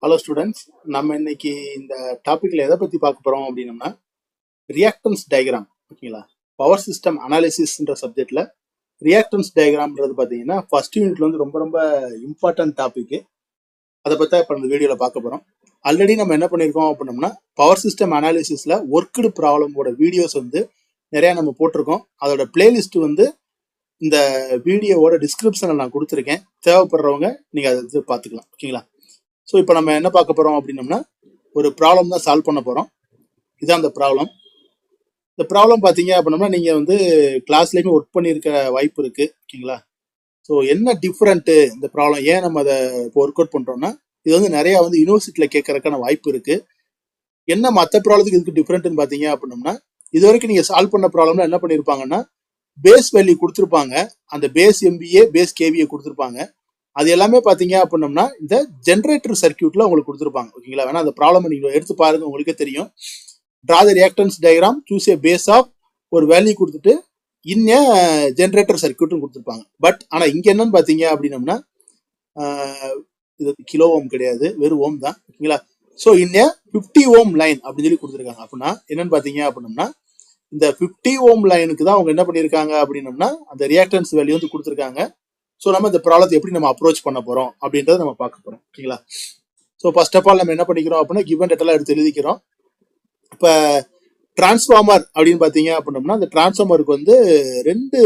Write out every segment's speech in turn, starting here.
Hello students, நம்ம இன்னைக்கு இந்த டாபிக்ல எதை பத்தி பார்க்க போறோம் அப்படின்னம்னா ரியாக்டன்ஸ் டயக்ராம். ஓகேங்களா? பவர் சிஸ்டம் அனாலிசிஸ்ன்ற சப்ஜெக்ட்ல ரியாக்டன்ஸ் டயக்ராம்ன்றது பார்த்தீங்கன்னா ஃபர்ஸ்ட் யூனிட்ல வந்து ரொம்ப ரொம்ப இம்பார்ட்டன்ட் டாபிக். அதை பற்றி இப்போ இந்த வீடியோவில் பார்க்க போகிறோம். ஆல்ரெடி நம்ம என்ன பண்ணியிருக்கோம் அப்படின்னம்னா பவர் சிஸ்டம் அனாலிசிஸில் ஒர்க்குடு ப்ராப்ளமோட வீடியோஸ் வந்து நிறையா நம்ம போட்டிருக்கோம். அதோட பிளேலிஸ்ட் வந்து இந்த வீடியோவோட டிஸ்கிரிப்ஷனில் நான் கொடுத்துருக்கேன். தேவைப்படுறவங்க நீங்கள் அதை வந்து பார்த்துக்கலாம். ஓகேங்களா? ஸோ இப்போ நம்ம என்ன பார்க்க போகிறோம் அப்படின்னம்னா ஒரு ப்ராப்ளம் தான் சால்வ் பண்ண போகிறோம். இதுதான் அந்த ப்ராப்ளம். இந்த ப்ராப்ளம் பார்த்தீங்க அப்படின்னம்னா நீங்கள் வந்து கிளாஸ்லேயுமே ஒர்க் பண்ணியிருக்க வாய்ப்பு இருக்குது. ஓகேங்களா? ஸோ என்ன டிஃப்ரெண்ட்டு இந்த ப்ராப்ளம், ஏன் நம்ம அதை இப்போ ஒர்க் அவுட் பண்ணுறோம்னா இது வந்து நிறையா வந்து யூனிவர்சிட்டியில் கேட்கறதுக்கான வாய்ப்பு இருக்குது. என்ன மற்ற ப்ராப்ளத்துக்கு இதுக்கு டிஃப்ரெண்ட்டுன்னு பார்த்தீங்க அப்படின்னம்னா இது வரைக்கும் நீங்கள் சால்வ் பண்ண ப்ராப்ளம்ல என்ன பண்ணியிருப்பாங்கன்னா பேஸ் வேல்யூ கொடுத்துருப்பாங்க. அந்த பேஸ் எம்பிஏ பேஸ் கேவிஏ கொடுத்துருப்பாங்க. அது எல்லாமே பார்த்தீங்க அப்படின்னம்னா இந்த ஜென்ரேட்டர் சர்க்கியூட்ல உங்களுக்கு கொடுத்துருப்பாங்க. ஓகேங்களா? வேணா அந்த ப்ராப்ளம் நீங்க எடுத்து பாருங்க, உங்களுக்கே தெரியும். Draw the reactance diagram, choose a base of ஒரு வேல்யூ கொடுத்துட்டு இன்ன ஜென்ரேட்டர் சர்க்கியூட்டும் கொடுத்துருப்பாங்க. பட் ஆனால் இங்க என்னன்னு பார்த்தீங்க அப்படின்னம்னா இது கிலோ ஓம் கிடையாது, வெறும் ஓம் தான். ஓகேங்களா? ஸோ இன்ன 50 ஓம் லைன் அப்படின்னு சொல்லி கொடுத்துருக்காங்க. அப்படின்னா என்னன்னு பார்த்தீங்க அப்படின்னம்னா இந்த 50 ஓம் லைனுக்கு தான் அவங்க என்ன பண்ணியிருக்காங்க அப்படின்னம்னா அந்த ரியாக்டன்ஸ் வேல்யூ வந்து கொடுத்துருக்காங்க. ஸோ நம்ம இந்த ப்ராப்ளத்தை எப்படி நம்ம அப்ரோச் பண்ண போறோம் அப்படின்றத நம்ம பார்க்க போறோம். ஓகேங்களா? ஸோ ஃபர்ஸ்ட் ஆஃப் ஆல் நம்ம என்ன பண்ணிக்கிறோம் அப்படின்னா கிவன் டேட்டாலாம் எடுத்து எழுதிக்கிறோம். இப்போ டிரான்ஸ்ஃபார்மர் அப்படின்னு பார்த்தீங்க அப்படின்னம்னா அந்த டிரான்ஸ்ஃபார்மருக்கு வந்து 2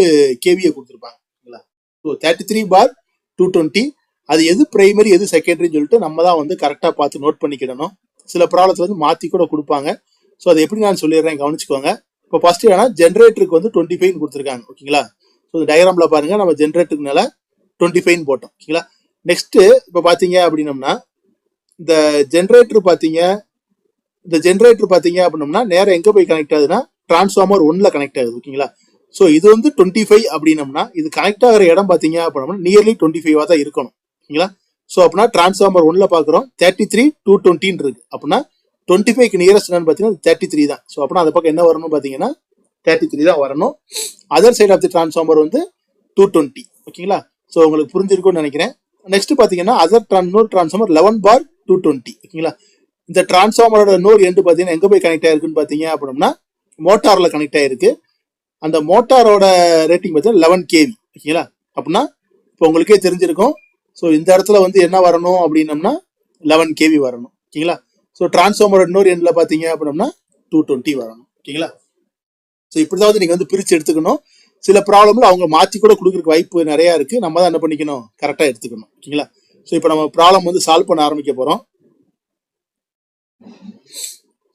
கேவியை கொடுத்துருப்பாங்க. ஓகேங்களா? ஸோ 33/220 அது எது பிரைமரி எது செகண்டரின்னு சொல்லிட்டு நம்ம தான் வந்து கரெக்டாக பார்த்து நோட் பண்ணிக்கிடணும். சில ப்ராப்ளத்தில் வந்து மாற்றி கூட கொடுப்பாங்க. ஸோ அதை எப்படி நான் சொல்லிடுறேன், கவனிச்சுக்கோங்க. இப்போ ஃபர்ஸ்ட் ஏன்னா ஜென்ரேட்டருக்கு வந்து 25 கொடுத்துருக்காங்க. ஓகேங்களா? ஸோ இந்த டயக்ராம்ல பாருங்க, நம்ம ஜென்ரேட்டருக்கு மேல 25 போட்டோம். ஓகேங்களா? நெக்ஸ்ட் இப்போ பாத்தீங்க அப்படின்னம்னா இந்த ஜென்ரேட்டர் பாத்தீங்க அப்படின்னம்னா நேரம் எங்க போய் கனெக்ட் ஆகுதுன்னா டிரான்ஸ்ஃபார்மர் 1ல கனெக்ட் ஆகுது. ஓகேங்களா? ஸோ இது வந்து 25 அப்படின்னம்னா இது கனெக்ட் ஆகிற இடம் பாத்தீங்க அப்படின்னா நியர்லி 25 தான் இருக்கணும். ஓகேங்களா? ஸோ அப்படின்னா டிரான்ஸ்ஃபார்மர் 1ல பாக்குறோம் 33/220 இருக்கு. அப்படின்னா 25க்கு நியரஸ்ட் என்னன்னு பாத்தீங்கன்னா 33 தான். ஸோ அப்படின்னா அந்த பக்கம் என்ன வரணும் பாத்தீங்கன்னா 33 தான் வரணும். Other side of the transformer வந்து 220. ஓகேங்களா? ஸோ உங்களுக்கு புரிஞ்சிருக்கும்னு நினைக்கிறேன். நெக்ஸ்ட் பாத்தீங்கன்னா இன்னொரு டிரான்ஸ்ஃபார்மர் 11/220. ஓகேங்களா? இந்த டிரான்ஸ்ஃபார்மரோட இன்னொரு எண்டு பாத்தீங்கன்னா எங்க போய் கனெக்ட் ஆயிருக்குன்னு பாத்தீங்க அப்படின்னா மோட்டார்ல கனெக்ட் ஆயிருக்கு. அந்த மோட்டாரோட ரேட்டிங் பார்த்தீங்கன்னா 11 kV. ஓகேங்களா? அப்படின்னா இப்போ உங்களுக்கே தெரிஞ்சிருக்கும். ஸோ இந்த இடத்துல வந்து என்ன வரணும் அப்படின்னம்னா 11 kV வரணும். ஓகேங்களா? ஸோ டிரான்ஸ்ஃபார்மரோட இன்னொரு எண்ட்ல பாத்தீங்க அப்படின்னா 220 வரணும். ஓகேங்களா? ஸோ இப்படிதான் நீங்க வந்து பிரிச்சு எடுத்துக்கணும். சில ப்ராப்ளம்ல அவங்க மாற்றி கூட கொடுக்கறதுக்கு வாய்ப்பு நிறைய இருக்கு. நம்ம தான் என்ன பண்ணிக்கணும், கரெக்டா எடுத்துக்கணும். ஓகேங்களா? ஸோ இப்போ நம்ம ப்ராப்ளம் வந்து சால்வ் பண்ண ஆரம்பிக்க போறோம்.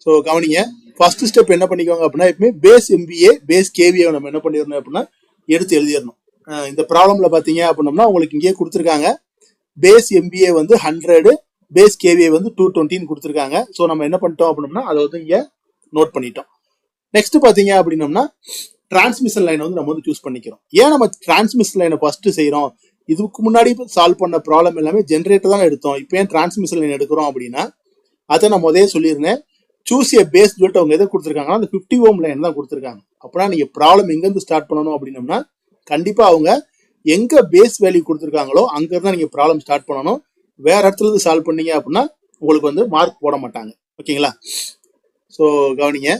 ஸோ கவனிங்க, ஃபர்ஸ்ட் ஸ்டெப் என்ன பண்ணிக்கோங்க அப்படின்னா எப்பவுமே பேஸ் எம்பிஏ பேஸ் கேவிஏ நம்ம என்ன பண்ணிடணும் அப்படின்னா எடுத்து எழுதிடணும். இந்த ப்ராப்ளம்ல பாத்தீங்க அப்படின்னம்னா உங்களுக்கு இங்கேயே கொடுத்துருக்காங்க. பேஸ் எம்பிஏ வந்து 100, பேஸ் கேவிஏ வந்து 220 கொடுத்துருக்காங்க. ஸோ நம்ம என்ன பண்ணிட்டோம் அப்படின்னா அதை வந்து இங்க நோட் பண்ணிட்டோம். நெக்ஸ்ட் பாத்தீங்க அப்படின்னம்னா டிரான்ஸ்மிஷன் லைன் வந்து நம்ம வந்து சூஸ் பண்ணிக்கிறோம். ஏன் நம்ம டிரான்ஸ்மிஷன் லைனை ஃபர்ஸ்ட் செய்யறோம்? இதுக்கு முன்னாடி சால்வ் பண்ண ப்ராப்ளம் எல்லாமே ஜென்ரேட்டர் தான் எடுத்தோம். இப்போ ஏன் டிரான்ஸ்மிஷன் லைன் எடுக்கிறோம் அப்படின்னா அதை நான் முதலே சொல்லியிருந்தேன். சூஸ் ஏ பேஸ் சொல்லிட்டு அவங்க எதை கொடுத்துருக்காங்கன்னா அந்த 50 ஓம் லைன் தான் கொடுத்துருக்காங்க. அப்படின்னா நீங்க ப்ராப்ளம் எங்க இருந்து ஸ்டார்ட் பண்ணணும் அப்படின்னம்னா கண்டிப்பா அவங்க எங்க பேஸ் வேல்யூ கொடுத்துருக்காங்களோ அங்க இருந்தா நீங்க ப்ராப்ளம் ஸ்டார்ட் பண்ணணும். வேற இடத்துல இருந்து சால்வ் பண்ணீங்க அப்படின்னா உங்களுக்கு வந்து மார்க் போட மாட்டாங்க. ஓகேங்களா? ஸோ கவனிங்க,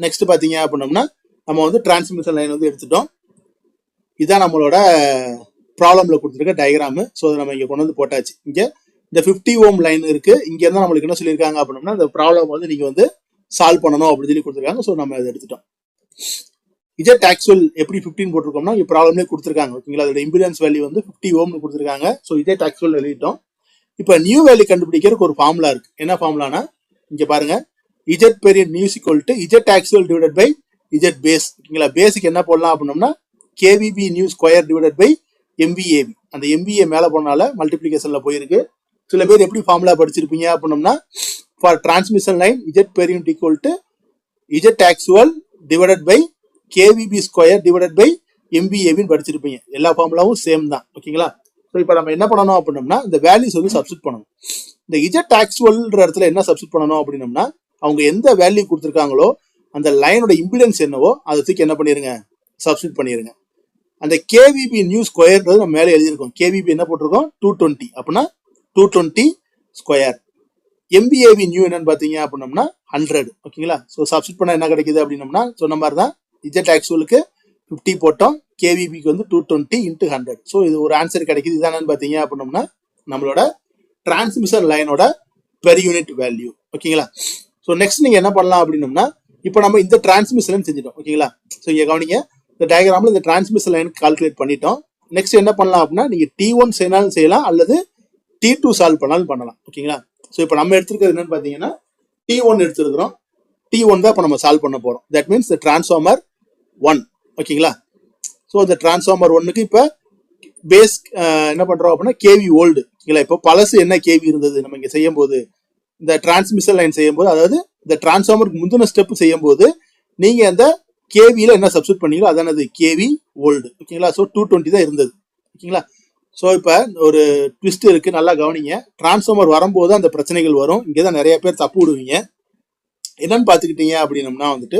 நெக்ஸ்ட் பாத்தீங்க அப்படின்னம்னா நம்ம வந்து டிரான்ஸ்மிஷன் லைன் வந்து எடுத்துட்டோம். இதுதான் நம்மளோட ப்ராப்ளம்ல கொடுத்துருக்க டயக்ராம். ஸோ அதை நம்ம இங்க கொண்டு வந்து போட்டாச்சு. இங்க இந்த 50 ஓம் லைன் இருக்கு. இங்க இருந்தா நம்மளுக்கு என்ன சொல்லியிருக்காங்க அப்படின்னா இந்த ப்ராப்ளம் வந்து நீங்க வந்து சால்வ் பண்ணணும் அப்படின்னு சொல்லி கொடுத்துருக்காங்க. ஸோ நம்ம அதை எடுத்துட்டோம். இஜெட் ஆக்சுவல் எப்படி 15 போட்டிருக்கோம்னா இங்க ப்ராப்ளம்லேயே கொடுத்துருக்காங்க. ஓகேங்களா? அதோட இம்பிடன்ஸ் வேல்யூ வந்து 50 ஓம்னு கொடுத்துருக்காங்க. ஸோ இஜெட் ஆக்சுவல் எழுதிட்டோம். இப்போ நியூ வேல்யூ கண்டுபிடிக்கிறதுக்கு ஒரு ஃபார்முலா இருக்கு. என்ன ஃபார்முலானா இங்க பாருங்க, Z period new equal to Z actual divided by Z base. ஓகேங்களா? பேஸுக்கு என்ன போடலாம் அப்படின்னம்னா KVB new square divided by MVAB. அந்த எம்பிஏ மேல போனால மல்டிபிளிகேஷன்ல போயிருக்கு. சில பேர் எப்படி ஃபார்முலா படிச்சிருப்பீங்க அப்படின்னம்னா for transmission line Z per unit equal to Z actual divided by KVB square divided by எம்பிஏபின்னு படிச்சிருப்பீங்க. எல்லா ஃபார்முலாவும் சேம் தான். ஓகேங்களா? ஸோ இப்போ நம்ம என்ன பண்ணணும் அப்படின்னம்னா இந்த வேல்யூஸ் வந்து சப்ஸ்டிட் பண்ணணும். இந்த இஜெட் ஆக்சுவல்ன்ற இடத்துல என்ன சப்ஸ்டிட் பண்ணணும் அப்படின்னம்னா அவங்க எந்த வேல்யூ கொடுத்துருக்காங்களோ அந்த லைனோட இம்பிடன்ஸ் என்னவோ அதை தூக்கி என்ன பண்ணிருங்க, சப்ஸ்டிட் பண்ணிருங்க. அந்த கேவிபி நியூ ஸ்கொயர்ன்றது நம்ம மேலே எழுதியிருக்கோம். கேவிபி என்ன போட்டிருக்கோம் 220. அப்படின்னா 220 ஸ்கொயர். எம்பிஏவி நியூ என்னன்னு பார்த்தீங்க அப்படின்னம்னா 100. ஓகேங்களா? ஸோ சப்ஸ்டிட் பண்ண என்ன கிடைக்குது அப்படின்னம்னா சொன்ன மாதிரி தான் இஜெட் ஆக்சுவலுக்கு 50 போட்டோம், கேவிபிக்கு வந்து 220 இன்ட்டு 100. ஸோ இது ஒரு ஆன்சர் கிடைக்குது. இதானு பார்த்தீங்க அப்படின்னம்னா நம்மளோட டிரான்ஸ்மிஷன் லைனோட பெர் யூனிட் வேல்யூ. ஓகேங்களா? ஸோ நெக்ஸ்ட் நீங்க என்ன பண்ணலாம் அப்படின்னம்னா இப்போ நம்ம இந்த டிரான்ஸ்மிஷன் செஞ்சிட்டோம். ஓகேங்களா? ஸோ இங்க கவனிங்க, இந்த டயக்ராம்ல இந்த டிரான்ஸ்மிஷன் லைன் கால்குலேட் பண்ணிட்டோம். நெக்ஸ்ட் என்ன பண்ணலாம் அப்படின்னா நீங்க T1 செய்யனாலும் செய்யலாம் அல்லது T2 சால்வ் பண்ணாலும் பண்ணலாம். ஓகேங்களா? ஸோ இப்போ நம்ம எடுத்துருக்கிறது என்னன்னு பார்த்தீங்கன்னா T1 எடுத்துருக்கிறோம். T1 தான் இப்போ நம்ம சால்வ் பண்ண போறோம். That means the transformer 1. ஓகேங்களா? ஸோ இந்த டிரான்ஸ்ஃபார்மர் 1க்கு இப்போ பேஸ் என்ன பண்றோம் அப்படின்னா கேவி ஓல்டு. ஓகேங்களா? இப்போ பழசு என்ன கேவி இருந்தது நம்ம இங்க செய்யும் போது, இந்த டிரான்ஸ்மிஷன் லைன் செய்யும் போது, அதாவது இந்த டிரான்ஸ்ஃபார்மருக்கு முந்தின ஸ்டெப் செய்யும் போது நீங்க அந்த கேவியில என்ன சப்ஸ்டிட் பண்ணீங்களோ அதானது கேவி ஓல்டு. ஓகேங்களா? ஸோ 220 தான் இருந்தது. ஓகேங்களா? ஸோ இப்போ ஒரு ட்விஸ்ட் இருக்கு, நல்லா கவனிங்க. டிரான்ஸ்ஃபார்மர் வரும்போது அந்த பிரச்சனைகள் வரும். இங்கதான் நிறைய பேர் தப்பு விடுவீங்க. என்னன்னு பாத்துக்கிட்டீங்க அப்படின்னம்னா வந்துட்டு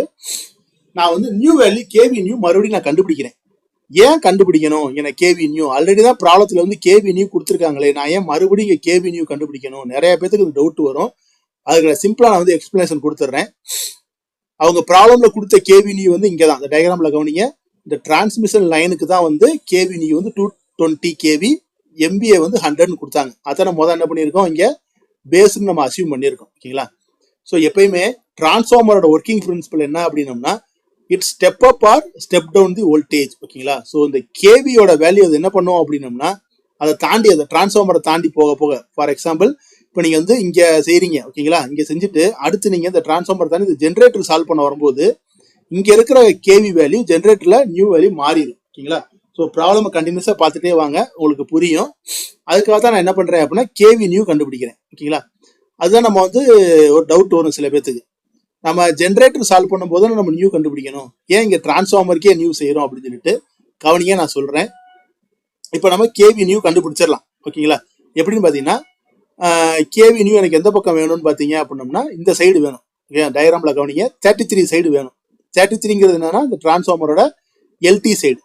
நான் வந்து நியூ வேல்யூ கேவி நியூ மறுபடியும் நான் கண்டுபிடிக்கிறேன். ஏன் கண்டுபிடிக்கணும்? எனக்கு கேவி நியூ ஆல்ரெடி தான் ப்ராப்ளத்துல வந்து கேவி நியூ கொடுத்துருக்காங்களே, நான் ஏன் மறுபடியும் இங்க கேவி நியூ கண்டுபிடிக்கணும்? நிறைய பேருக்கு டவுட் வரும். அதுக்கு சிம்பிளா நான் வந்து எக்ஸ்பிளனேஷன் கொடுத்துட்றேன். அவங்க ப்ராப்ளம்ல கொடுத்த கேவி நியூ வந்து இங்கதான் இந்த டயக்ராம்ல கவனிங்க. இந்த டிரான்ஸ்மிஷன் லைனுக்கு தான் வந்து கேவி நியூ வந்து 220 கேவி, எம்பிஏ வந்து 100 கொடுத்தாங்க. அதான் நம்ம முதல்ல என்ன பண்ணியிருக்கோம், இங்க பேஸ்ன்னு நம்ம அசியூம் பண்ணியிருக்கோம். ஓகேங்களா? ஸோ எப்பயுமே டிரான்ஸ்ஃபார்மரோட ஒர்க்கிங் பிரின்சிபல் என்ன அப்படின்னம்னா it step up or step down the voltage. ஓகேங்களா? ஸோ இந்த கேவியோட வேல்யூ அது என்ன பண்ணும் அப்படின்னம்னா அதை தாண்டி, அதை டிரான்ஸ்ஃபார்மரை தாண்டி போக போக, ஃபார் எக்ஸாம்பிள் இப்போ நீங்க வந்து இங்க செய்றீங்க. ஓகேங்களா? இங்க செஞ்சுட்டு அடுத்து நீங்க இந்த டிரான்ஸ்ஃபார்மர் தாண்டி இந்த ஜென்ரேட்டர் சால்வ் பண்ண வரும்போது இங்க இருக்கிற கேவி வேல்யூ ஜென்ரேட்டர்ல நியூ வேல்யூ மாறிடும். ஓகேங்களா? ஸோ ப்ராப்ளம் கண்டினியூஸா பார்த்துட்டே வாங்க, உங்களுக்கு புரியும். அதுக்காக தான் நான் என்ன பண்றேன் அப்படின்னா கேவி நியூ கண்டுபிடிக்கிறேன். ஓகேங்களா? அதுதான் நம்ம வந்து ஒரு டவுட் வரும் சில பேத்துக்கு, நம்ம ஜென்ரேட்டர் சால்வ் பண்ணும்போது நம்ம நியூ கண்டுபிடிக்கணும், ஏன் இங்க டிரான்ஸ்ஃபார்மருக்கே நியூ செய்யறோம் அப்படின்னு சொல்லிட்டு கவனிங்க, நான் சொல்றேன். இப்போ நம்ம கேவி நியூ கண்டுபிடிச்சிடலாம். ஓகேங்களா? எப்படின்னு பாத்தீங்கன்னா கேவி நியூ எனக்கு எந்த பக்கம் வேணும்னு பாத்தீங்க அப்படின்னம்னா இந்த சைடு வேணும். டயக்ராம்ல கவனிங்க, 33 சைடு வேணும். 33ங்கிறது என்னன்னா இந்த டிரான்ஸ்ஃபார்மரோட எல்டி சைடு.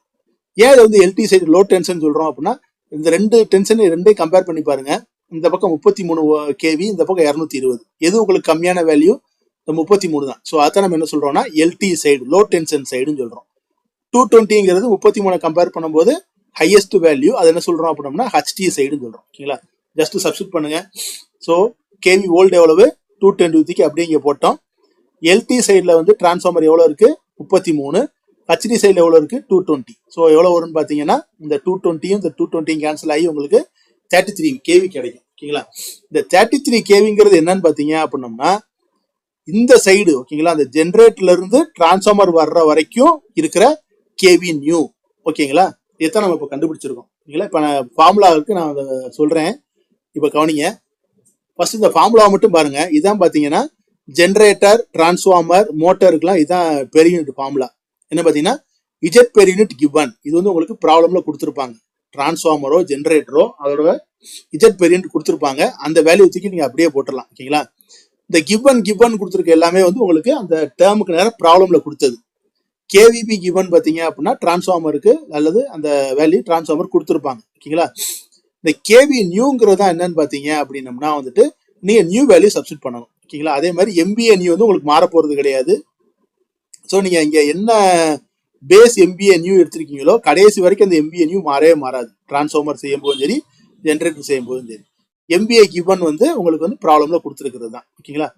ஏன் இது வந்து எல்டி சைடு லோ டென்ஷன் சொல்றோம் அப்படின்னா இந்த ரெண்டு டென்ஷன் ரெண்டையும் கம்பேர் பண்ணி பாருங்க. இந்த பக்கம் 33 கேவி, இந்த பக்கம் 220. எது உங்களுக்கு கம்மியான வேல்யூ? இந்த 33 தான். ஸோ அதான் நம்ம என்ன சொல்றோம்னா எல்டி சைடு, லோ டென்ஷன் சைடுன்னு சொல்றோம். 220ங்கிறது 33 கம்பேர் பண்ணும்போது ஹையஸ்ட் வேல்யூ, அது என்ன சொல்றோம் அப்படின்னா ஹச்டி சைடுன்னு சொல்றோம். ஓகேங்களா? ஜஸ்ட் சப்ஸ்டிட் பண்ணுங்க. ஸோ கேவி ஓல்டு எவ்வளவு? 220க்கு அப்படியே இங்க போட்டோம். எல்டி சைட்ல வந்து டிரான்ஸ்ஃபார்மர் எவ்வளவு இருக்கு? 33. ஹச்டி சைட்ல எவ்வளவு இருக்கு? 220. ஸோ எவ்வளவு வரும்னு பாத்தீங்கன்னா இந்த 220யும் இந்த 220 கேன்சல் ஆகி உங்களுக்கு 33 கேவி கிடைக்கும். ஓகேங்களா? இந்த 33 கேவிங்கிறது என்னன்னு பாத்தீங்க அப்படின்னம்னா இந்த சைடு, ஓகேங்களா, அந்த ஜென்ரேட்டர்ல இருந்து டிரான்ஸ்ஃபார்மர் வர்ற வரைக்கும் இருக்கிற கேவி நியூ. ஓகேங்களா? இதைத்தான் நம்ம இப்போ கண்டுபிடிச்சிருக்கோம். ஓகேங்களா? இப்போ நான் ஃபார்முலாவுக்கு நான் அதை சொல்றேன். இப்போ கவனிங்க, ஃபர்ஸ்ட் இந்த ஃபார்முலா மட்டும் பாருங்க. இதான் பாத்தீங்கன்னா ஜென்ரேட்டர், டிரான்ஸ்ஃபார்மர், மோட்டருக்குலாம் இதான் பெர் யூனிட் ஃபார்முலா. என்ன பாத்தீங்கன்னா இஜெட் பெர் யூனிட் கிவன். இது வந்து உங்களுக்கு ப்ராப்ளம்ல கொடுத்துருப்பாங்க. டிரான்ஸ்ஃபார்மரோ ஜென்ரேட்டரோ அதோட இஜெட் பெர் யூனிட் கொடுத்துருப்பாங்க. அந்த வேல்யூ தூக்கி நீங்க அப்படியே போட்டுடலாம். ஓகேங்களா? இந்த கிவன் கொடுத்துருக்க எல்லாமே வந்து உங்களுக்கு அந்த டேர்முக்கு நேரம் ப்ராப்ளம்ல கொடுத்தது. கேவிபி கிவன் பாத்தீங்க அப்படின்னா டிரான்ஸ்ஃபார்மருக்கு அல்லது அந்த வேல்யூ டிரான்ஸ்ஃபார்மர் கொடுத்துருப்பாங்க. ஓகேங்களா? இந்த கேவி நியூங்கிறது தான் என்னன்னு பாத்தீங்க அப்படின்னம்னா வந்துட்டு நீங்க நியூ வேல்யூ சப்ஸ்டிட் பண்ணணும். ஓகேங்களா? அதே மாதிரி எம்பிஏ நியூ வந்து உங்களுக்கு மாற போறது கிடையாது. ஸோ நீங்க இங்க என்ன பேஸ் எம்பிஏ நியூ எடுத்திருக்கீங்களோ கடைசி வரைக்கும் அந்த எம்பிஏ நியூ மாறவே மாறாது. டிரான்ஸ்ஃபார்மர் செய்யும் போதும் சரி, ஜென்ரேட்டர் செய்யும் போதும் சரி. எம்பிஏ கிவன் வந்து உங்களுக்கு வந்து ப்ராப்ளம்ல கொடுத்துருக்கிறது தான். ஓகேங்களா?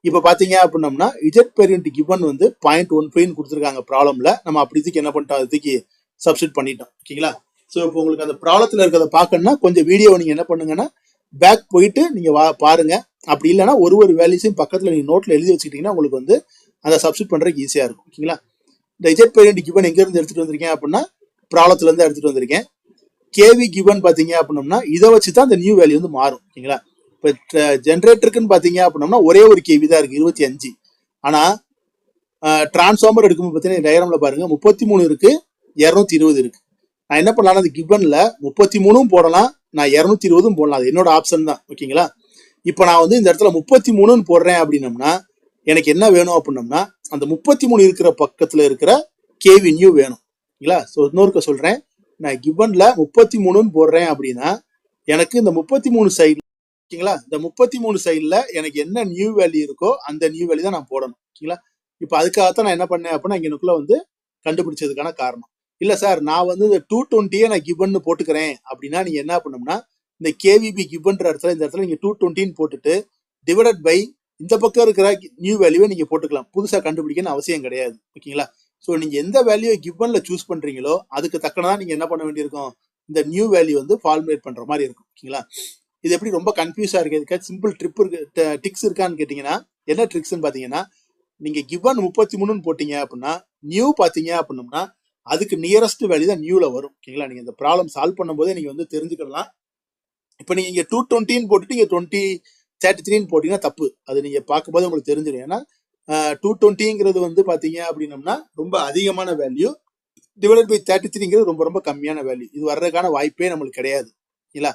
இப்ப பாத்தீங்க அப்படின்னம்னா இஜெட் பெர் யூனிட் கிவன் வந்து 0.15 கொடுத்துருக்காங்க ப்ராப்ளம்ல. நம்ம அப்படி என்ன பண்ணிட்டோம், அதுக்கு சப்ஸ்டிட் பண்ணிட்டோம். ஓகேங்களா? ஸோ இப்போ உங்களுக்கு அந்த ப்ராப்ளத்துல இருக்கிறத பார்க்கணும்னா கொஞ்சம் வீடியோ நீங்க என்ன பண்ணுங்கன்னா பேக் போயிட்டு நீங்க பாருங்க. அப்படி இல்லைன்னா ஒரு வேல்யூஸையும் பக்கத்துல நீங்க நோட்ல எழுதி வச்சுக்கிட்டீங்கன்னா உங்களுக்கு வந்து அதை சப்ஸ்டிட் பண்றதுக்கு ஈஸியா இருக்கும். ஓகேங்களா? இந்த இஜெட் பெர் யூனிட் கிவன் எங்க இருந்து எடுத்துட்டு வந்திருக்கேன் அப்படின்னா ப்ராப்ளத்துல இருந்து எடுத்துட்டு வந்திருக்கேன். கேவி கிவன் பாத்தீங்க அப்படின்னம்னா இதை வச்சுதான் இந்த நியூ வேல்யூ வந்து மாறும். ஓகேங்களா? இப்ப ஜென்ரேட்டருக்குன்னு பாத்தீங்க அப்படின்னம்னா ஒரே ஒரு கேவி தான் இருக்கு, 25. ஆனா டிரான்ஸ்ஃபார்மர் எடுக்கும்போது பாத்தீங்கன்னா டயக்ராம்ல பாருங்க 33 இருக்கு, 220 இருக்கு. நான் என்ன பண்ணலாம், அந்த கிவன்ல 33 போடலாம், நான் 220 போடலாம். அது என்னோட ஆப்ஷன் தான். ஓகேங்களா? இப்ப நான் வந்து இந்த இடத்துல 33 போடுறேன் அப்படின்னம்னா எனக்கு என்ன வேணும் அப்படின்னம்னா அந்த 33 இருக்கிற பக்கத்துல இருக்கிற கேவி நியூ வேணும். ஓகேங்களா? ஸோ இன்னொருக்க சொல்றேன், நான் கிவன்ல 33 போடுறேன் அப்படின்னா எனக்கு இந்த 33 சைடு ஓகேங்களா. இந்த 33 சைடுல எனக்கு என்ன நியூ வேல்யூ இருக்கோ அந்த நியூ வேல்யூ தான் நான் போடணும். ஓகேங்களா. இப்போ அதுக்காகத்தான் நான் என்ன பண்ணேன் அப்படின்னா இங்கனுக்குள்ள வந்து கண்டுபிடிச்சதுக்கான காரணம். இல்ல சார் நான் வந்து இந்த 220 நான் கிவன் போட்டுக்கிறேன் அப்படின்னா நீங்க என்ன பண்ணணும்னா இந்த கேவிபி கிவன்ற இடத்துல இந்த இடத்துல நீங்க 220 போட்டுட்டு டிவைடட் பை இந்த பக்கம் இருக்கிற நியூ வேல்யூவை நீங்க போட்டுக்கலாம். புதுசா கண்டுபிடிக்கணும்னு அவசியம் கிடையாது. ஓகேங்களா. ஸோ நீங்க எந்த வேல்யூ கிவன்ல சூஸ் பண்றீங்களோ அதுக்கு தக்கனதான் நீங்க என்ன பண்ண வேண்டியிருக்கும், இந்த நியூ வேல்யூ வந்து ஃபார்முலேட் பண்ற மாதிரி இருக்கும். ஓகேங்களா. இது எப்படி ரொம்ப கன்ஃபியூஸா இருக்கு, சிம்பிள் ட்ரிப் இருக்கு, டிக்ஸ் இருக்கான்னு கேட்டீங்கன்னா என்ன ட்ரிக்ஸ்ன்னு பாத்தீங்கன்னா நீங்க கிவன் 33 போட்டீங்க அப்படின்னா நியூ பாத்தீங்க அப்படின்னம்னா அதுக்கு நியரஸ்ட் வேல்யூ தான் நியூல வரும். ஓகேங்களா. நீங்க இந்த ப்ராப்ளம் சால்வ் பண்ணும்போதே நீங்க வந்து தெரிஞ்சுக்கலாம். இப்போ நீங்க இங்க 220 போட்டுட்டு இங்க 33 போட்டீங்கன்னா தப்பு. அது நீங்க பார்க்கும்போது உங்களுக்கு தெரிஞ்சிடும். ஏன்னா 220ங்கிறது வந்து பாத்தீங்க அப்படின்னம்னா ரொம்ப அதிகமான வேல்யூ, டிவைடட் பை 33ங்கிறது ரொம்ப ரொம்ப கம்மியான வேல்யூ. இது வர்றதுக்கான வாய்ப்பே நம்மளுக்கு கிடையாது. இல்ல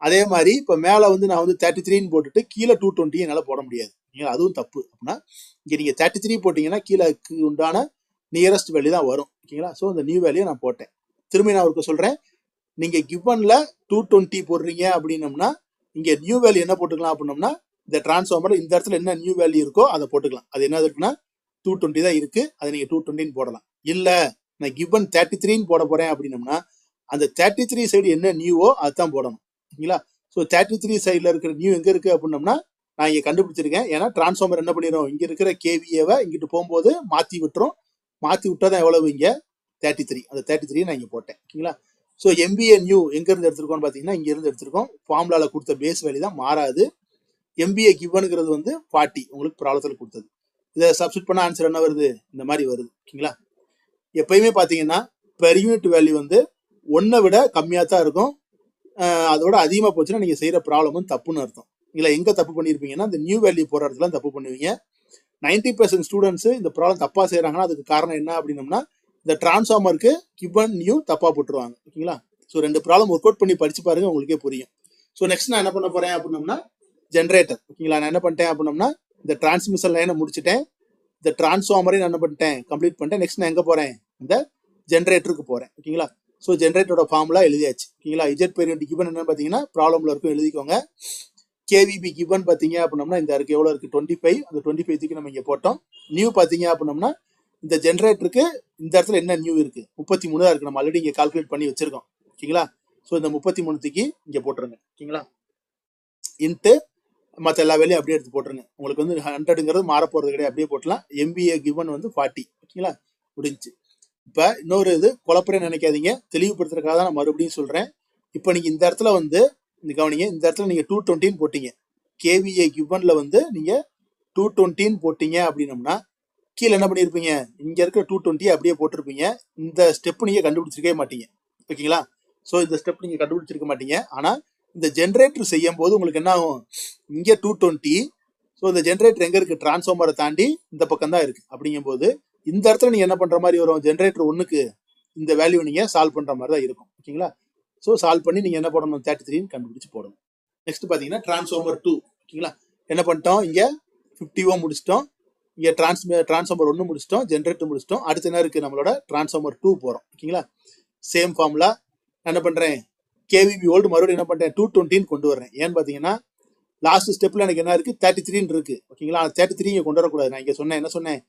அதே மாதிரி இப்ப மேல வந்து நான் வந்து 33 போட்டுட்டு கீழே 220 என்னால போட முடியாது. அதுவும் தப்பு. அப்படின்னா இங்க நீங்க 33 போட்டீங்கன்னா கீழே உண்டான நியரஸ்ட் வேல்யூ தான் வரும். ஓகேங்களா. ஸோ இந்த நியூ வேல்யூ நான் போட்டேன். திரும்பி நான் அவருக்கு சொல்றேன், நீங்க கிவன்ல 220 போடுறீங்க அப்படின்னம்னா இங்க நியூ வேல்யூ என்ன போட்டுக்கலாம் அப்படின்னம்னா இந்த டிரான்ஸ்ஃபார்மர் இந்த இடத்துல என்ன நியூ வேல்யூ இருக்கோ அதை போட்டுக்கலாம். அது என்ன இருக்குன்னா 220 தான் இருக்கு, அதை நீங்க 220 போடலாம். இல்ல நான் கிவன் 33 போட போறேன் அப்படின்னம்னா அந்த 33 சைடு என்ன நியூவோ அதுதான் போடணும். ஓகேங்களா. ஸோ 33 சைட்ல இருக்கிற நியூ எங்க இருக்கு அப்படின்னம்னா நான் இங்க கண்டுபிடிச்சிருக்கேன். ஏன்னா டிரான்ஸ்ஃபார்மர் என்ன பண்ணிடும், இங்க இருக்கிற கேவிஏவை இங்கிட்டு போகும்போது மாத்தி விட்டுரும். மாத்தி விட்டாதான் எவ்வளவு இங்க 33. அந்த 33 நான் இங்க போட்டேன். ஓகேங்களா. ஸோ எம்பிஏ நியூ எங்க இருந்து எடுத்திருக்கோம்னு பாத்தீங்கன்னா இங்க இருந்து எடுத்திருக்கோம். ஃபார்முலால கொடுத்த பேஸ் வேல்யூ தான் மாறாது. எம்பிஏ கிவனுங்கிறது வந்து 40 உங்களுக்கு ப்ராப்ளத்துல கொடுத்தது. இதை சப்ஸ்டிட் பண்ண ஆன்சர் என்ன வருது, இந்த மாதிரி வருது. ஓகேங்களா. எப்பயுமே பாத்தீங்கன்னா பெர் யூனிட் வேல்யூ வந்து 1 விட கம்மியா தான் இருக்கும். அதோட அதிகமா போச்சுன்னா நீங்க செய்யற ப்ராப்ளம் வந்து தப்புன்னு அர்த்தம். இல்ல எங்க தப்பு பண்ணிருப்பீங்கன்னா இந்த நியூ வேல்யூ போற இடத்துல தப்பு பண்ணுவீங்க. 90% ஸ்டூடெண்ட்ஸ் இந்த ப்ராப்ளம் தப்பா செய்யறாங்கன்னா அதுக்கு காரணம் என்ன அப்படின்னம்னா இந்த டிரான்ஸ்ஃபார்மருக்கு கிவன் நியூ தப்பா போட்டுருவாங்க. ஓகேங்களா. ஸோ 2 ப்ராப்ளம் ஒர்க் அவுட் பண்ணி படிச்சு பாருங்க, உங்களுக்கே புரியும். ஸோ நெக்ஸ்ட் நான் என்ன பண்ண போறேன் அப்படின்னம்னா ஜென்ரேட்டர். ஓகேங்களா. நான் என்ன பண்ணிட்டேன் அப்படின்னம்னா இந்த டிரான்ஸ்மிஷன் லைனை முடிச்சுட்டேன், இந்த டிரான்ஸ்ஃபார்மரையும் நான் என்ன பண்ணிட்டேன் கம்ப்ளீட் பண்ணிட்டேன். நெக்ஸ்ட் நான் எங்க போறேன், இந்த ஜென்ரேட்டருக்கு போறேன். ஓகேங்களா. ஸோ ஜென்ரேட்டரோட ஃபார்முலா எழுதியாச்சு. ஓகேங்களா. இஜெட் பெர் யூனிட் கிவன் என்ன பாத்தீங்கன்னா ப்ராப்ளம்ல இருக்கும், எழுதிக்கோங்க. கேவிபி கிவன் பாத்தீங்க அப்படின்னம்னா இந்த இருக்கு எவ்வளவு இருக்கு 25. அந்த 25 தூக்கி நம்ம இங்க போட்டோம். நியூ பாத்தீங்க அப்படின்னம்னா இந்த ஜென்ரேட்டருக்கு இந்த இடத்துல என்ன நியூ இருக்கு 33 தான் இருக்கு. நம்ம ஆல்ரெடி இங்க கால்குலேட் பண்ணி வச்சிருக்கோம். ஓகேங்களா. ஸோ இந்த 33 தூக்கி இங்க போட்டுருங்க. ஓகேங்களா. இன்ட்டு மற்ற எல்லா வேலையும் அப்படியே எடுத்து போட்டுருங்க. உங்களுக்கு வந்து 100ங்கிறது மாற போறது கிடையாது, அப்படியே போட்டலாம். எம்பிஏ கிவன் வந்து 40. ஓகேங்களா. முடிஞ்சு. இப்ப இன்னொரு இது குழப்பறேன்னு நினைக்காதீங்க, தெளிவுபடுத்துறதுக்காக தான் நான் மறுபடியும் சொல்றேன். இப்ப நீங்க இந்த இடத்துல வந்து கவனிங்க, இந்த இடத்துல நீங்க 220 போட்டீங்க, கேவிஏ கிவன்ல வந்து நீங்க 220 போட்டீங்க அப்படின்னம்னா கீழே என்ன பண்ணிருப்பீங்க, இங்க இருக்கிற 220 அப்படியே போட்டிருப்பீங்க. இந்த ஸ்டெப் நீங்க கண்டுபிடிச்சிருக்கவே மாட்டீங்க. ஓகேங்களா. ஸோ இந்த ஸ்டெப் நீங்க கண்டுபிடிச்சிருக்க மாட்டீங்க. ஆனா இந்த ஜென்ரேட்டர் செய்யும் போது உங்களுக்கு என்ன ஆகும், இங்க 220. ஸோ இந்த ஜென்ரேட்டர் எங்க இருக்கு, டிரான்ஸ்ஃபார்மரை தாண்டி இந்த பக்கம் தான் இருக்கு. அப்படிங்கும் போது இந்த இடத்துல நீங்க என்ன பண்ற மாதிரி வரும், ஜென்ரேட்டர் 1க்கு இந்த வேல்யூ நீங்க சால்வ் பண்ற மாதிரி தான் இருக்கும். ஓகேங்களா. ஸோ சால்வ் பண்ணி நீங்க என்ன பண்ணணும், 33 கண்டுபிடிச்சு போடணும். நெக்ஸ்ட் பாத்தீங்கன்னா டிரான்ஸ்ஃபார்மர் 2. ஓகேங்களா. என்ன பண்ணிட்டோம், இங்க 50 Ω முடிச்சிட்டோம், இங்க டிரான்ஸ்ஃபார்மர் 1 முடிச்சிட்டோம், ஜென்ரேட்டர் முடிச்சிட்டோம். அடுத்து என்ன இருக்கு, நம்மளோட டிரான்ஸ்ஃபார்மர் 2 போறோம். ஓகேங்களா. சேம் ஃபார்முலா என்ன பண்றேன், கேவிபி ஓல்டு மறுபடியும் என்ன பண்றேன் 220 கொண்டு வரேன். ஏன்னு பாத்தீங்கன்னா லாஸ்ட் ஸ்டெப்ல எனக்கு என்ன இருக்கு 33 இருக்கு. ஓகேங்களா. 33 இங்க கொண்டு வரக்கூடாது. நான் இங்க சொன்னேன், என்ன சொன்னேன்,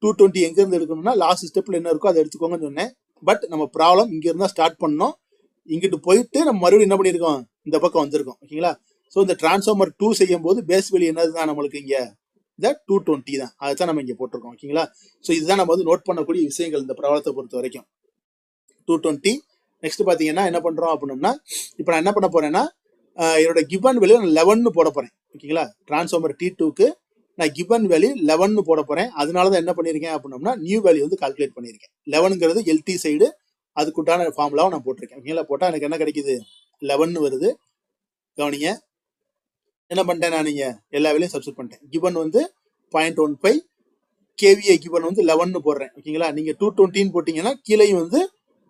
220 எங்க இருந்து எடுக்கணும்னா லாஸ்ட் ஸ்டெப்ல என்ன இருக்கோ அதை எடுத்துக்கோங்கன்னு சொன்னேன். பட் நம்ம ப்ராப்ளம் இங்க இருந்தா ஸ்டார்ட் பண்ணோம், இங்கிட்டு போயிட்டு நம்ம மறுபடியும் என்ன பண்ணிருக்கோம், இந்த பக்கம் வந்திருக்கோம். ஓகேங்களா. ஸோ இந்த டிரான்ஸ்ஃபார்மர் 2 செய்யும் போது பேஸ் வேல்யூ என்னதுதான் நம்மளுக்கு இங்க இந்த 220 தான், அதுதான் நம்ம இங்க போட்டிருக்கோம். ஓகேங்களா. ஸோ இதுதான் நம்ம வந்து நோட் பண்ணக்கூடிய விஷயங்கள் இந்த ப்ராப்ளத்தை பொறுத்த வரைக்கும். 220. நெக்ஸ்ட் பாத்தீங்கன்னா என்ன பண்றோம் அப்படின்னா இப்ப நான் என்ன பண்ண போறேன்னா என்னோட கிவன் வேல்யூ நான் 11 போட போறேன். ஓகேங்களா. டிரான்ஸ்ஃபார்மர் T2க்கு நான் கிவன் வேல்யூ 11 போட போறேன். அதனாலதான் என்ன பண்ணிருக்கேன் அப்படின்னா நியூ வேல்யூ வந்து கால்குலேட் பண்ணிருக்கேன். 11ங்கிறது எல்டி சைடு, அதுக்குண்டான ஃபார்முலாவை நான் போட்டிருக்கேன். ஓகேங்களா. போட்டா எனக்கு என்ன கிடைக்குது, 11 வருது. கவனிங்க, என்ன பண்ணிட்டேன், நான் நீங்க எல்லா வேலையும் சப்ஸ்டிட் பண்ணிட்டேன். கிவன் வந்து 0.15, கேவிஏ கிவன் வந்து 11 போடுறேன். ஓகேங்களா. நீங்க 220 போட்டீங்கன்னா கீழேயும் வந்து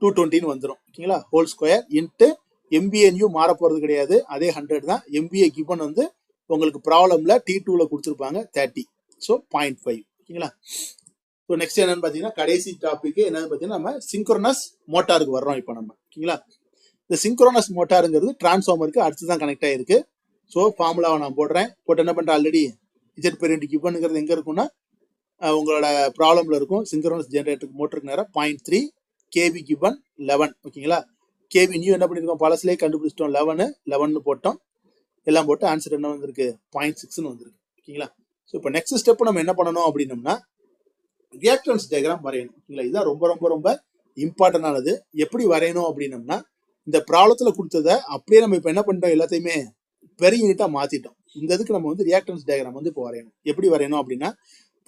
220 வந்துடும். ஓகேங்களா. Whole square into MBA new மாற போறது கிடையாது, அதே 100 தான். எம்பிஏ கிவன் வந்து உங்களுக்கு ப்ராப்ளம்ல T2ல கொடுத்துருப்பாங்க 30. ஸோ 0.5. ஓகேங்களா. ஸோ நெக்ஸ்ட் என்னன்னு பாத்தீங்கன்னா கடைசி டாபிக் என்னன்னு பாத்தீங்கன்னா நம்ம சிங்க்ரோனஸ் மோட்டாருக்கு வர்றோம் இப்போ நம்ம. ஓகேங்களா. இந்த சிங்க்ரோனஸ் மோட்டாருங்கிறது டிரான்ஸ்ஃபார்மருக்கு அடுத்து தான் கனெக்ட் ஆயிருக்கு. ஸோ ஃபார்முலாவை நான் போடுறேன். போட்டு என்ன பண்ணுறேன், ஆல்ரெடி இஜெட் பெர் யூனிட் கிவனுங்கிறது எங்கே இருக்குன்னா உங்களோட ப்ராப்ளம்ல இருக்கும். சிங்க்ரோனஸ் ஜென்ரேட்டருக்கு மோட்டருக்கு நேரம் 0.3 கேவி கிவன் 11. ஓகேங்களா, கேவி நியூ என்ன பண்ணியிருக்கோம், பழசுலேயே கண்டுபிடிச்சிட்டோம். 11 போட்டோம், எல்லாம் போட்டு ஆன்சர் என்ன வந்திருக்கு, 0.6ன்னு வந்திருக்கு. ஓகேங்களா, ஸோ இப்போ நெக்ஸ்ட் ஸ்டெப் நம்ம என்ன பண்ணணும் அப்படின்னம்னா ரியாக்டன்ஸ் டயக்ராம் வரையணும். ஓகேங்களா, இதுதான் ரொம்ப ரொம்ப ரொம்ப இம்பார்ட்டன்டானது. எப்படி வரையணும் அப்படின்னம்னா இந்த ப்ராப்ளத்தில் கொடுத்ததை அப்படியே நம்ம இப்போ என்ன பண்ணிட்டோம், எல்லாத்தையுமே பெர் யூனிட்டா மாத்திட்டோம். இந்த இதுக்கு நம்ம வந்து ரியாக்டன்ஸ் டயக்ராம் வந்து இப்போ வரையணும். எப்படி வரையணும் அப்படின்னா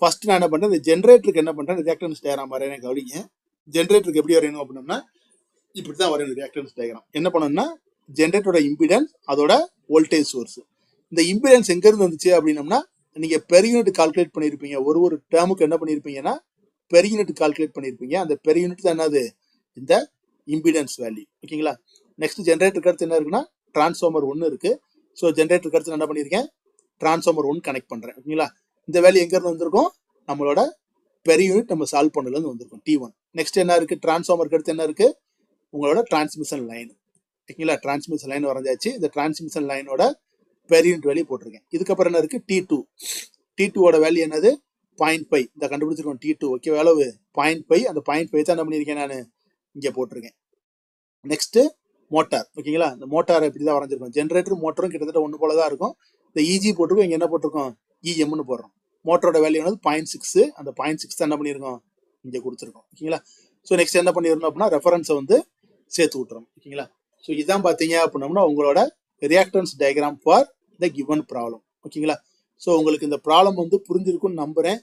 ஃபர்ஸ்ட் நான் என்ன பண்றேன், இந்த ஜென்ரேட்டருக்கு என்ன பண்றேன், ரியாக்டன்ஸ் டயக்ராம் வரையணும். கவனிங்க, ஜென்ரேட்டருக்கு எப்படி வரையணும் அப்படின்னா இப்படி தான் வரையணும் ரியாக்டன்ஸ் டயக்ராம். என்ன பண்ணணும்னா ஜென்ரேட்டரோட இம்பிடன்ஸ், அதோட வோல்டேஜ் சோர்ஸ். இந்த இம்பிடன்ஸ் எங்க இருந்து வந்துச்சு அப்படின்னம்னா நீங்க பெர் யூனிட் கால்குலேட் பண்ணிருப்பீங்க. ஒரு டேர்முக்கு என்ன பண்ணிருப்பீங்கன்னா பெர் யூனிட் கால்குலேட் பண்ணிருப்பீங்க. அந்த பெர் யூனிட் தான் என்னது, இந்த இம்பிடன்ஸ் வேல்யூ. ஓகேங்களா, நெக்ஸ்ட் ஜென்ரேட்டருக்கு அடுத்து என்ன இருக்குன்னா டிரான்ஸ்ஃபார்மர் 1 இருக்கு. ஸோ ஜென்ரேட்டருக்கு அடுத்து என்ன பண்ணியிருக்கேன், டிரான்ஸ்ஃபார்மர் 1 கனெக்ட் பண்றேன். ஓகேங்களா, இந்த வேல்யூ எங்க இருந்து வந்திருக்கும், நம்மளோட பெர் யூனிட் நம்ம சால்வ் பண்ணதுல இருந்து வந்திருக்கும், T1. நெக்ஸ்ட் என்ன இருக்கு, டிரான்ஸ்ஃபார்மருக்கு அடுத்து என்ன இருக்கு, உங்களோட டிரான்ஸ்மிஷன் லைன். ஓகேங்களா, டிரான்ஸ்மிஷன் லைன் வரைஞ்சாச்சு. இந்த டிரான்ஸ்மிஷன் லைனோட பெர் யூனிட் வேல்யூ போட்டிருக்கேன். இதுக்கப்புறம் என்ன இருக்கு, T2. T2ஓட வேல்யூ என்னது, 0.5. இந்த கண்டுபிடிச்சிருக்கோம் T2. ஓகே, அளவு 0.5. அந்த 0.5 தான் என்ன பண்ணியிருக்கேன், நான் இங்க போட்டிருக்கேன். Next motor. ஓகேங்களா, இந்த மோட்டார் இப்படி தான் வரைஞ்சிருக்கோம். ஜென்ரேட்டர் மோட்டரும் கிட்டத்தட்ட ஒன்று போல தான் இருக்கும். இந்த இஜி போட்டிருக்கோம், இங்கே என்ன போட்டிருக்கோம், இஎம்னு போடுறோம். மோட்டரோட வேல்யூ வந்து 0.6. அந்த 0.6 தான் என்ன பண்ணியிருக்கோம், இங்கே கொடுத்துருக்கோம். ஓகேங்களா, ஸோ நெக்ஸ்ட் என்ன பண்ணிடணும் அப்படின்னா ரெஃபரன்ஸை வந்து சேர்த்து விட்டுறோம். ஓகேங்களா, ஸோ இதான் பார்த்தீங்க அப்படின்னோம்னா உங்களோட reactance diagram for the given problem. ஓகேங்களா, ஸோ உங்களுக்கு இந்த ப்ராப்ளம் வந்து புரிஞ்சிருக்கும்னு நம்புறேன்.